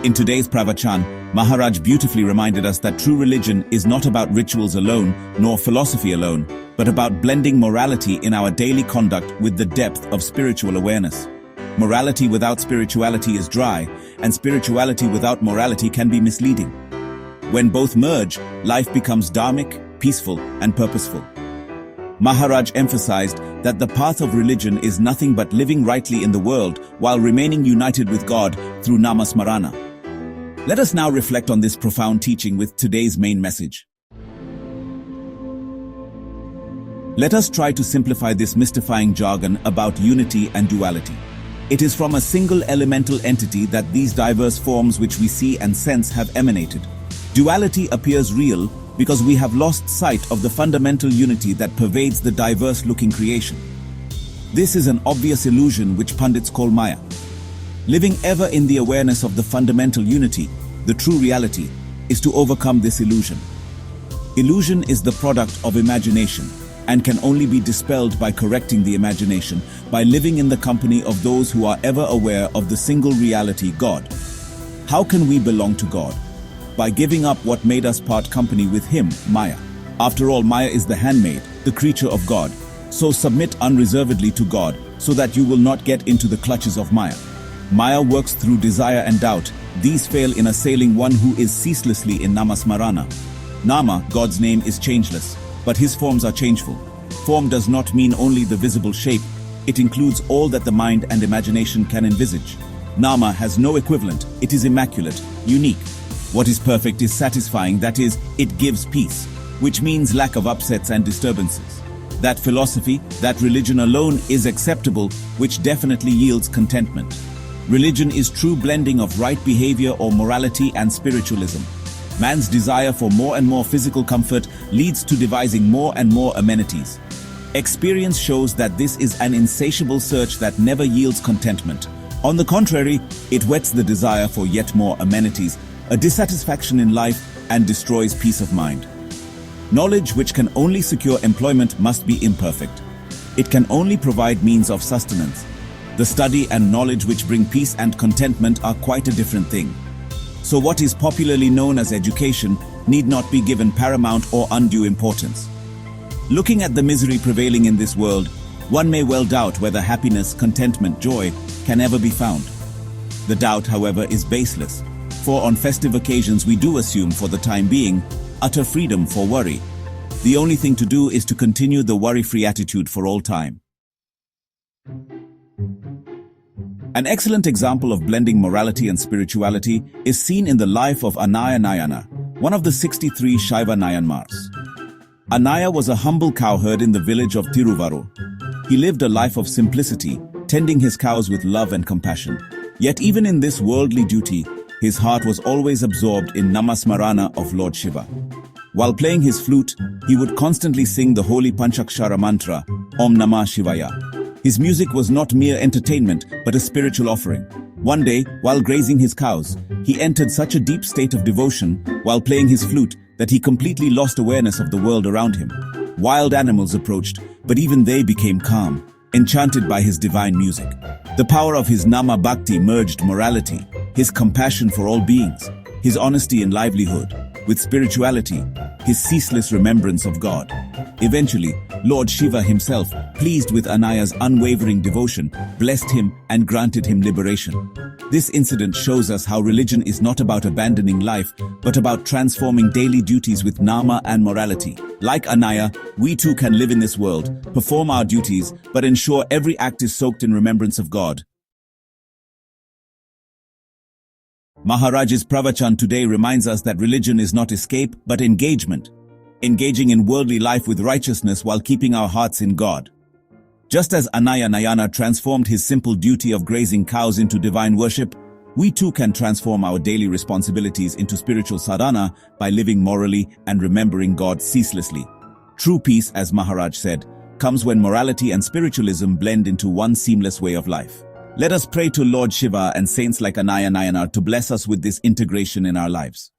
In today's Pravachan, Maharaj beautifully reminded us that true religion is not about rituals alone, nor philosophy alone, but about blending morality in our daily conduct with the depth of spiritual awareness. Morality without spirituality is dry, and spirituality without morality can be misleading. When both merge, life becomes dharmic, peaceful, and purposeful. Maharaj emphasized that the path of religion is nothing but living rightly in the world while remaining united with God through nama-smarana. Let us now reflect on this profound teaching with today's main message. Let us try to simplify this mystifying jargon about unity and duality. It is from a single elemental entity that these diverse forms which we see and sense have emanated. Duality appears real because we have lost sight of the fundamental unity that pervades the diverse-looking creation. This is an obvious illusion which pundits call Maya. Living ever in the awareness of the fundamental unity, the true reality, is to overcome this illusion. Illusion is the product of imagination and can only be dispelled by correcting the imagination, by living in the company of those who are ever aware of the single reality, God. How can we belong to God? By giving up what made us part company with Him, Maya. After all, Maya is the handmaid, the creature of God. So submit unreservedly to God so that you will not get into the clutches of Maya. Maya works through desire and doubt. These fail in assailing one who is ceaselessly in nama-smarana. Nama, God's name, is changeless, but His forms are changeful. Form does not mean only the visible shape. It includes all that the mind and imagination can envisage. Nama has no equivalent. It is immaculate, unique. What is perfect is satisfying, that is, it gives peace, which means lack of upsets and disturbances. That philosophy, that religion alone is acceptable, which definitely yields contentment. Religion is true blending of right behavior or morality and spiritualism. Man's desire for more and more physical comfort leads to devising more and more amenities. Experience shows that this is an insatiable search that never yields contentment. On the contrary, it whets the desire for yet more amenities, a dissatisfaction in life, and destroys peace of mind. Knowledge which can only secure employment must be imperfect. It can only provide means of sustenance. The study and knowledge which bring peace and contentment are quite a different thing. So what is popularly known as education need not be given paramount or undue importance. Looking at the misery prevailing in this world, one may well doubt whether happiness, contentment, joy can ever be found. The doubt, however, is baseless. For on festive occasions we do assume, for the time being, utter freedom for worry. The only thing to do is to continue the worry-free attitude for all time. An excellent example of blending morality and spirituality is seen in the life of Anaya Nayanar, one of the 63 Shaiva Nayanmars. Anaya was a humble cowherd in the village of Tiruvaro. He lived a life of simplicity, tending his cows with love and compassion. Yet even in this worldly duty, his heart was always absorbed in nama-smarana of Lord Shiva. While playing his flute, he would constantly sing the holy Panchakshara mantra, Om Namah Shivaya. His music was not mere entertainment, but a spiritual offering. One day, while grazing his cows, he entered such a deep state of devotion while playing his flute that he completely lost awareness of the world around him. Wild animals approached, but even they became calm, enchanted by his divine music. The power of his nama bhakti merged morality, his compassion for all beings, his honesty in livelihood, with spirituality, his ceaseless remembrance of God. Eventually, Lord Shiva himself, pleased with Anaya's unwavering devotion, blessed him and granted him liberation. This incident shows us how religion is not about abandoning life, but about transforming daily duties with nama and morality. Like Anaya, we too can live in this world, perform our duties, but ensure every act is soaked in remembrance of God. Maharaj's Pravachan today reminds us that religion is not escape, but engagement. Engaging in worldly life with righteousness while keeping our hearts in God. Just as Anaya Nayanar transformed his simple duty of grazing cows into divine worship, we too can transform our daily responsibilities into spiritual sadhana by living morally and remembering God ceaselessly. True peace, as Maharaj said, comes when morality and spiritualism blend into one seamless way of life. Let us pray to Lord Shiva and saints like Anaya Nayanar to bless us with this integration in our lives.